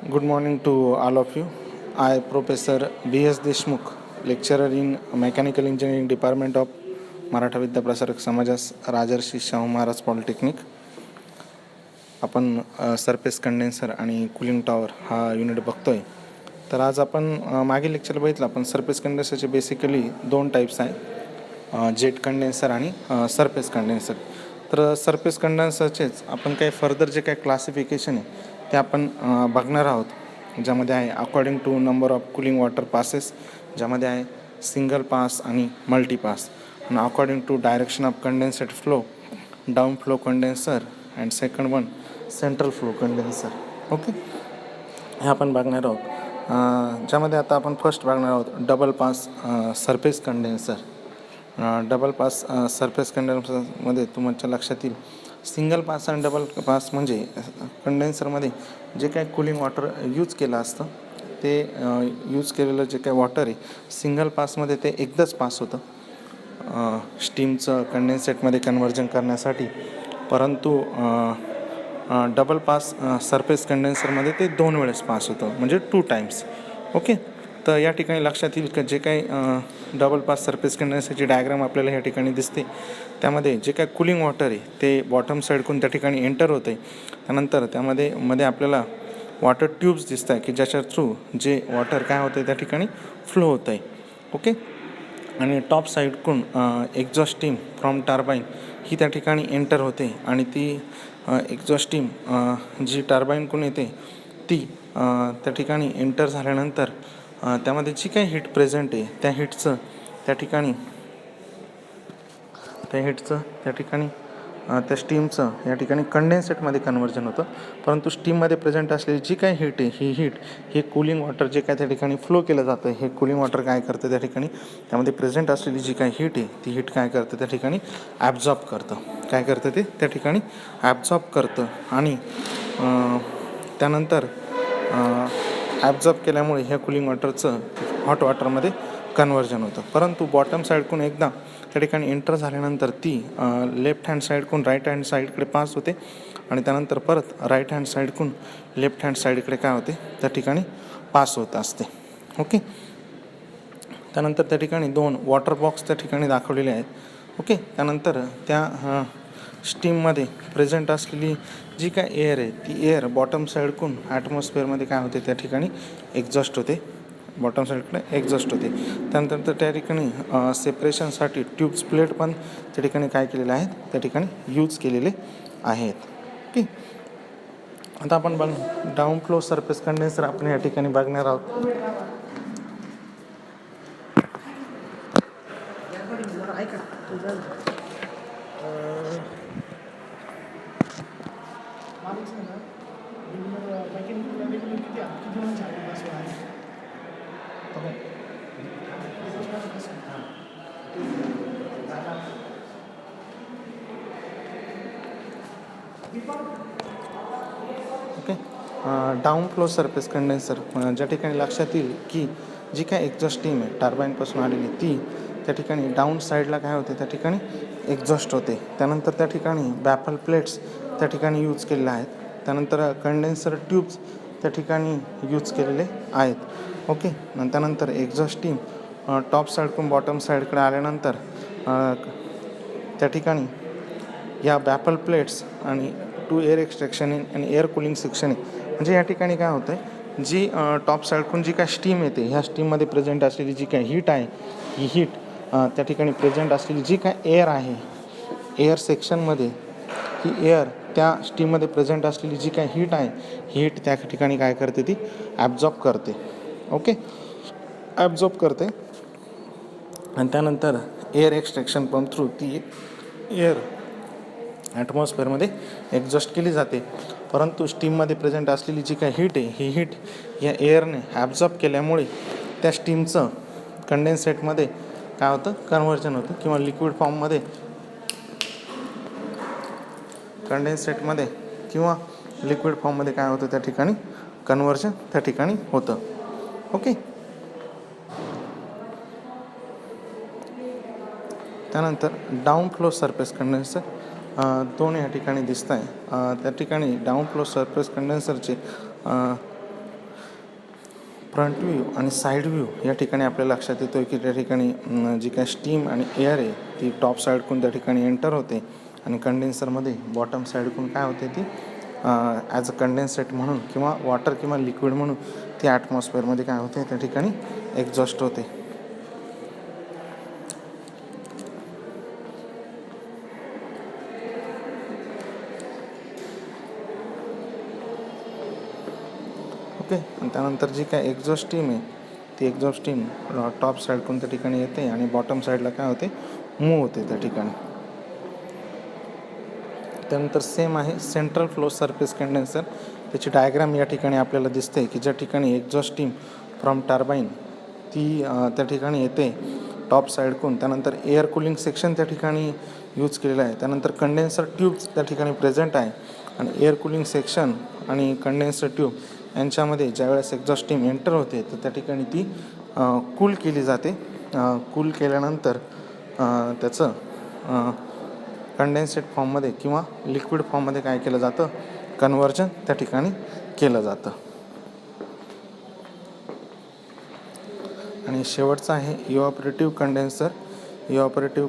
Good morning to all of you. I, Professor B.S. Deshmukh, lecturer in Mechanical Engineering Department of Maratha Vidyaprasarak समाजास Rajarshi Shahu Maharaj polytechnic. आपण surface condenser आणि cooling tower हा unit बघतोय. तर आज आपण मागील लेक्चर बघितलं. आपण सरफेस कंडेन्सरचे बेसिकली दोन टाईप्स आहेत, जेट कंडेन्सर आणि सरफेस कंडेन्सर. तर सरफेस कंडेन्सरचेच आपण काही फर्दर जे काही क्लासिफिकेशन आहे ते आपण बघणार आहोत, ज्यामध्ये आहे according to number of cooling water passes, ज्यामध्ये आहे सिंगल पास आणि मल्टी पास, आणि according to direction of condensate flow, down flow condenser, and second one central flow condenser. Okay, हे आपण बघणार आहोत. ज्यामध्ये आता आपण फर्स्ट बघणार आहोत double pass surface condenser. Double pass surface कंडेन्सरमध्ये तुमच्या लक्षात येईल, सिंगल पास आणि डबल पास म्हणजे कंडेन्सरमध्ये जे काही कूलिंग वॉटर यूज केलं असतं ते यूज केलेलं जे काही वॉटर आहे सिंगल पासमध्ये ते एकदाच पास होतं स्टीमचं कंडेन्सेटमध्ये कन्व्हर्जन करण्यासाठी. परंतु डबल पास सरफेस कंडेन्सरमध्ये ते 2 वेळेस पास होतं, म्हणजे 2 टाईम्स. ओके, तर या ठिकाणी लक्षात येईल की जे काही डबल पास सरफेस कंडेन्सरची डायग्राम आपल्याला या ठिकाणी दिसते, त्यामध्ये जे काही कूलिंग वॉटर आहे ते बॉटम साईडकडून त्या ठिकाणी एंटर होते. त्यानंतर मध्ये आपल्याला वॉटर ट्यूब्स दिसत आहे की ज्याच्या थ्रू जे वॉटर काय होतं त्या ठिकाणी फ्लो होतं आहे. ओके, आणि टॉप साईडकडून एक्झॉस्ट स्टीम फ्रॉम टर्बाईन ही त्या ठिकाणी एंटर होते, आणि ती एक्झॉस्ट स्टीम जी टर्बाईनकडून येते ती त्या ठिकाणी एंटर झाल्यानंतर त्यामध्ये जी काही हीट प्रेझेंट आहे त्या हीटचं त्या ठिकाणी त्या स्टीमचं या ठिकाणी कंडेन्सेटमध्ये कन्व्हर्जन होतं. परंतु स्टीममध्ये प्रेझेंट असलेली जी काही हीट आहे ही हीट हे कूलिंग वॉटर जे काय त्या ठिकाणी फ्लो केलं जातं, हे कूलिंग वॉटर काय करतं त्या ठिकाणी त्यामध्ये प्रेझेंट असलेली जी काही हीट आहे ती हीट काय करतं त्या ठिकाणी ॲब्झॉर्ब करतं. काय करतं ते त्या ठिकाणी ॲब्झॉर्ब करतं, आणि त्यानंतर ॲब्झॉर्ब केल्यामुळे ह्या कूलिंग वॉटरचं हॉट वॉटरमध्ये कन्व्हर्जन होतं. परंतु बॉटम साईडकडून एकदा त्या ठिकाणी एंटर झाल्यानंतर ती लेफ्ट हँड साईडकडून राईट हँड साईडकडे पास होते, आणि त्यानंतर परत राईट हँड साईडकडून लेफ्ट हँड साईडकडे काय होते त्या ठिकाणी पास होत असते. ओके, त्यानंतर त्या ठिकाणी 2 वॉटर बॉक्स त्या ठिकाणी दाखवलेले आहेत. ओके, त्यानंतर त्या स्टीममध्ये प्रेझेंट असलेली जी काय एअर आहे ती एअर बॉटम साईडकडून ॲटमॉस्फिअरमध्ये काय होते त्या ठिकाणी एक्झॉस्ट होते, बॉटम साईडकडे एक्झॉस्ट होते. त्यानंतर त्या ठिकाणी सेपरेशनसाठी ट्यूब्स प्लेट पण त्या ठिकाणी काय केलेले आहेत त्या ठिकाणी यूज केलेले आहेत. ओके, आता आपण डाऊन फ्लो सरफेस कंडेन्सर आपण या ठिकाणी बघणार आहोत. Okay, down flow surface condenser ज्या ठिकाणी लक्षात येईल की जी काय एक्झॉस्ट स्टीम आहे टर्बाईनपासून आलेली ती त्या ठिकाणी डाऊन साईडला काय होते त्या ठिकाणी एक्झॉस्ट होते. त्यानंतर त्या ठिकाणी बॅफल प्लेट्स त्या ठिकाणी यूज केलेल्या आहेत. त्यानंतर कंडेन्सर ट्यूब्स त्या ठिकाणी यूज केलेले आहेत. ओके, त्यानंतर एक्झॉस्ट स्टीम टॉप साईडकडून बॉटम साईडकडे आल्यानंतर त्या ठिकाणी या बॅफल प्लेट्स आणि टू एअर एक्स्ट्रॅक्शन आणि एअर कूलिंग सेक्शन आहे. म्हणजे या ठिकाणी काय होतं आहे, जी टॉप साईडकडून जी काय स्टीम येते ह्या स्टीममध्ये प्रेझेंट असलेली जी काय हीट आहे ही हीट त्या ठिकाणी प्रेझेंट असलेली जी काय एअर आहे एअर सेक्शनमध्ये ही एअर त्या स्टीममध्ये प्रेझेंट असलेली जी काय हीट आहे ही हीट त्या ठिकाणी काय करते ती ॲब्झॉर्ब करते. ओके, ॲब्झॉर्ब करते, आणि त्यानंतर एअर एक्स्ट्रॅक्शन पंप थ्रू ती एअर ॲटमॉस्फिअरमध्ये एक्झॉस्ट केली जाते. परंतु स्टीममध्ये प्रेझेंट असलेली जी काही हीट आहे ही हीट या एअरने ॲब्झॉर्ब केल्यामुळे त्या स्टीमचं कंडेन्सेटमध्ये काय होतं कन्व्हर्जन होतं, किंवा लिक्विड फॉर्ममध्ये कंडेन्सेटमध्ये किंवा लिक्विड फॉर्ममध्ये काय होतं त्या ठिकाणी कन्व्हर्जन त्या ठिकाणी होतं. ओके, त्यानंतर डाऊन फ्लो सरफेस कंडेन्सर दोन या ठिकाणी दिसत आहे. त्या ठिकाणी डाऊन फ्लो सरफेस कंडेन्सरचे फ्रंट व्ह्यू आणि साईड व्ह्यू या ठिकाणी आपल्या लक्षात येतो की त्या ठिकाणी जी काय स्टीम आणि एअर आहे ती टॉप साईडकडून त्या ठिकाणी एंटर होते आणि कंडेन्सरमध्ये बॉटम साईडकडून काय होते ती ॲज अ कंडेन्सेट म्हणून किंवा वॉटर किंवा लिक्विड म्हणून ती ॲटमॉस्फिअरमध्ये काय होते त्या ठिकाणी एक्झॉस्ट होते. ओके, आणि त्यानंतर जी काय एक्झॉस्ट स्टीम आहे ती एक्झॉस्ट स्टीम टॉप साईडकडून त्या ठिकाणी येते आणि बॉटम साईडला काय होते मूव्ह होते त्या ठिकाणी. त्यानंतर सेम आहे सेंट्रल फ्लो सरफेस कंडेन्सर. त्याची डायग्राम या ठिकाणी आपल्याला दिसते की ज्या ठिकाणी एक्झॉस्ट स्टीम फ्रॉम टर्बाईन ती त्या ठिकाणी येते टॉप साईडकडून. त्यानंतर एअर कूलिंग सेक्शन त्या ठिकाणी यूज केलेलं आहे. त्यानंतर कंडेन्सर ट्यूब्स त्या ठिकाणी प्रेझेंट आहे आणि एअर कूलिंग सेक्शन आणि कंडेन्सर ट्यूब यांच्यामध्ये ज्यावेळेस एक्झॉस्ट स्टीम एंटर होते तर त्या ठिकाणी ती कूल केली जाते. कूल केल्यानंतर त्याचं कंडेन्सेट फॉर्ममध्ये किंवा लिक्विड फॉर्ममध्ये काय केलं जातं कन्व्हर्जन त्या ठिकाणी केलं जातं. आणि शेवटचं आहे इव्हॅपोरेटिव्ह कंडेन्सर. इव्हॅपोरेटिव्ह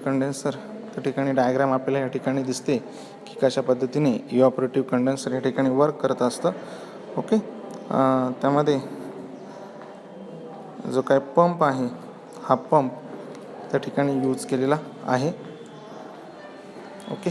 कंडेन्सर त्या ठिकाणी डायग्राम आपल्याला या ठिकाणी दिसते की कशा पद्धतीने इव्हॅपोरेटिव्ह कंडेन्सर या ठिकाणी वर्क करत असतं. ओके, त्यामध्ये जो काय पंप आहे हा पंप त्या ठिकाणी यूज केलेला आहे. ओके,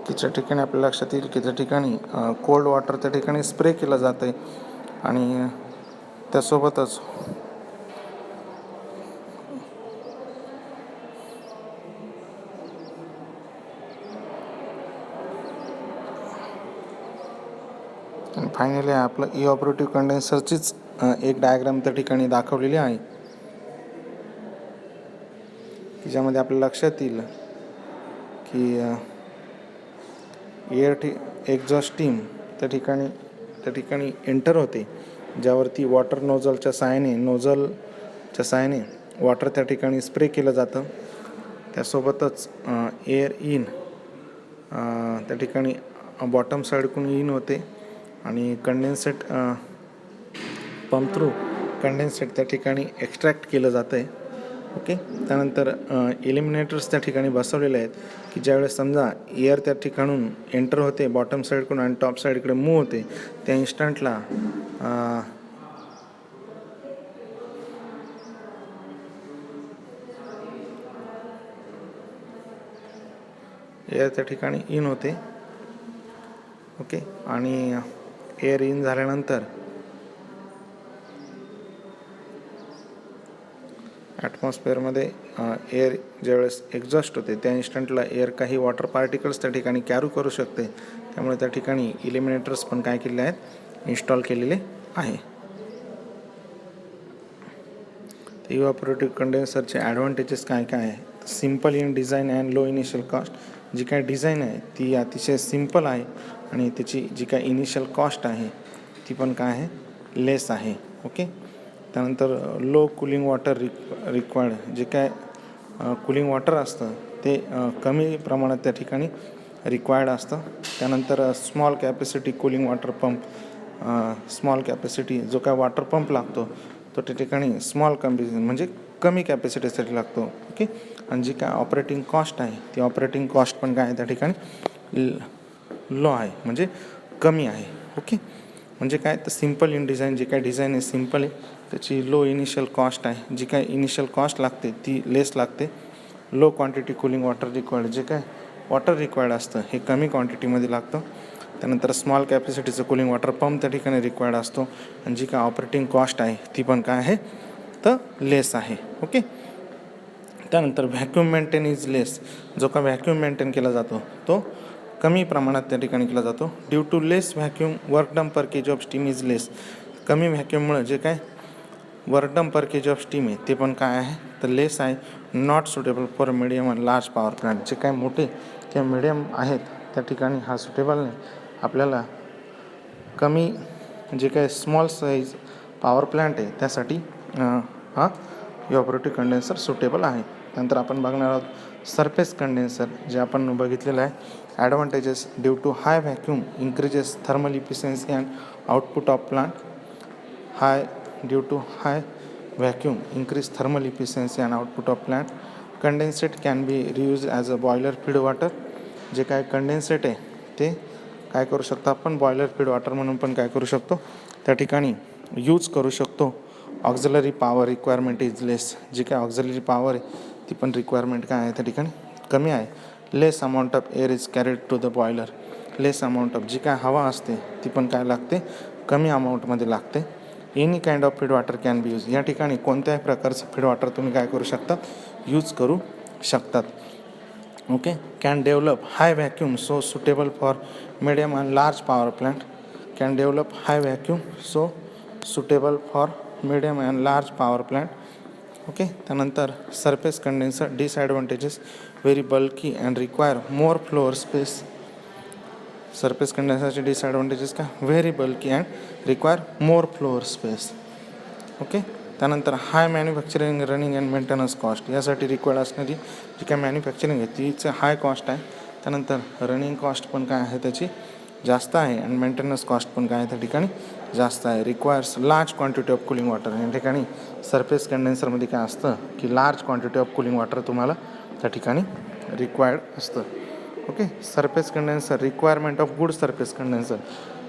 की ज्या ठिकाणी आपल्या लक्षात येईल की त्या ठिकाणी कोल्ड वॉटर त्या ठिकाणी स्प्रे केलं जातं आहे आणि त्यासोबतच आणि फायनली आपलं इव्हॅपोरेटिव्ह कंडेन्सरचीच एक डायग्राम त्या ठिकाणी दाखवलेली आहे की ज्यामध्ये आपल्या लक्षात येईल की एक्झॉस्ट स्टीम त्या ठिकाणी एंटर होते ज्यावरती वॉटर नोझलच्या साहाय्याने वॉटर त्या ठिकाणी स्प्रे केलं जातं. त्यासोबतच एअर इन त्या ठिकाणी बॉटम साईडकडून इन होते आणि कंडेन्सेट पंप थ्रू कंडेन्सेट त्या ठिकाणी एक्स्ट्रॅक्ट केलं जातं आहे. ओके, त्यानंतर इलिमिनेटर्स त्या ठिकाणी बसवलेले आहेत की ज्यावेळेस समजा एअर त्या ठिकाणून एंटर होते बॉटम साईडकडून आणि टॉप साईडकडे मूव्ह होते त्या इन्स्टंटला एअर त्या ठिकाणी इन होते. ओके, आणि एअर इन झाल्यानंतर ॲटमॉस्फिअरमध्ये एअर ज्यावेळेस एक्झॉस्ट होते त्या इन्स्टंटला एअर काही वॉटर पार्टिकल्स त्या ठिकाणी कॅरी करू शकते. त्यामुळे त्या ठिकाणी इलिमिनेटर्स पण काय केलेले आहेत इन्स्टॉल केलेले आहे. इव्हॅपोरेटिव्ह कंडेन्सरचे ॲडव्हान्टेजेस काय काय आहे. Simple in design and low initial cost. जी काय डिझाईन आहे ती अतिशय सिम्पल आहे आणि त्याची जी काय इनिशियल कॉस्ट आहे ती पण काय आहे लेस आहे. ओके, त्यानंतर लो कुलिंग वॉटर रिक्वायर्ड. जे काय कुलिंग वॉटर असतं ते कमी प्रमाणात त्या ठिकाणी रिक्वायर्ड असतं. त्यानंतर small capacity cooling water pump. Small capacity जो काय वॉटर पंप लागतो तो त्या ठिकाणी म्हणजे कमी कॅपॅसिटीसाठी लागतो. ओके, आणि जी काय ऑपरेटिंग कॉस्ट आहे ती ऑपरेटिंग कॉस्ट पण काय आहे त्या ठिकाणी लो आहे म्हणजे कमी आहे. ओके, म्हणजे काय तर सिम्पल इन डिझाईन. जे काय डिझाईन आहे सिम्पल आहे त्याची लो इनिशियल कॉस्ट आहे. जी काय इनिशियल कॉस्ट लागते ती लेस लागते. Low quantity cooling water required. जे काय वॉटर रिक्वायर्ड असतं हे कमी क्वांटिटीमध्ये लागतं. त्यानंतर स्मॉल कॅपॅसिटीचं कुलिंग वॉटर पंप त्या ठिकाणी रिक्वायर्ड असतो आणि जी काय ऑपरेटिंग कॉस्ट आहे ती पण काय आहे तर लेस आहे. ओके, त्यानंतर व्हॅक्यूम मेंटेन इज लेस. जो का व्हॅक्यूम मेंटेन केला जातो तो कमी प्रमाणात त्या ठिकाणी केला जातो. Due to less vacuum work done per kg of steam is less. कमी व्हॅक्यूममुळे जे काय work done per kg of steam आहे ते पण काय आहे तर लेस आहे, not suitable for medium and large power plant. जे काय मोठे किंवा मिडियम आहेत त्या ठिकाणी हा सुटेबल नाही. आपल्याला कमी जे काय स्मॉल साईज पॉवर प्लांट आहे त्यासाठी हा इव्हॅपोरेटिव्ह कंडेन्सर सुटेबल आहे. नंतर आपण बघणार आहोत सरफेस कंडेन्सर, जे आपण बघितलेलं आहे. Advantages due to high vacuum increases thermal efficiency and output of plant. High due to high vacuum increase thermal efficiency and output of plant. Condensate can be reused as a boiler feed water. जे काय condensate आहे ते काय करू शकतो आपण, boiler feed water म्हणून पण काय करू शकतो त्या ठिकाणी यूज करू शकतो. ऑक्झिलरी पॉवर रिक्वायरमेंट इज लेस. जी काय ऑक्झिलरी पॉवर आहे ती पण रिक्वायरमेंट काय आहे त्या ठिकाणी कमी आहे. Less amount of air is carried to the boiler. Less amount of जी काय हवा असते ती पण काय लागते, कमी अमाऊंटमध्ये लागते. Any kind of feed water can be use. या ठिकाणी कोणत्याही प्रकारचं फीड वॉटर तुम्ही काय करू शकता, यूज करू शकतात. Okay. Can develop high vacuum so suitable for medium and large power plant. Can develop high vacuum so suitable for medium and large power plant. Okay. त्यानंतर surface condenser disadvantages very bulky and require more floor space. Surface कंडेन्सरचे disadvantages का, very bulky and require more floor space. Okay. त्यानंतर high manufacturing running and maintenance cost. यासाठी required असणारी जी काय manufacturing आहे तीचं हाय cost आहे. त्यानंतर रनिंग कॉस्ट पण काय आहे त्याची जास्त आहे आणि मेंटेनन्स कॉस्ट पण काय आहे त्या ठिकाणी जास्त आहे. Requires large quantity of cooling water. या ठिकाणी सरफेस कंडेन्सरमध्ये काय असतं की large quantity of cooling water तुम्हाला त्या ठिकाणी रिक्वायर्ड असतं. Okay. Surface condenser requirement of good surface condenser.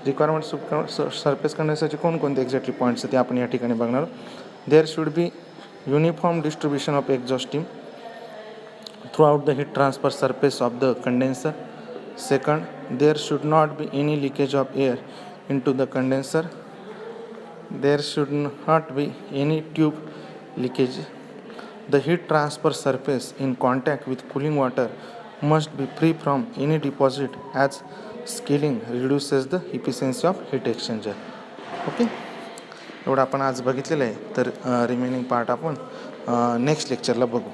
Requirement surface कंडेन्सरचे कोणकोणते एक्झॅक्टली पॉईंट्स ते आपण या ठिकाणी बघणार. There should be uniform distribution of exhaust steam throughout the heat transfer surface of the condenser. Second, there should not be any leakage of air into the condenser. There should not be any tube leakage. The heat transfer surface in contact with cooling water must be free from any deposit as scaling reduces the efficiency of heat exchanger. Okay. एवढं आपण आज बघितलेलं आहे. तर remaining part आपण next लेक्चरला बघू.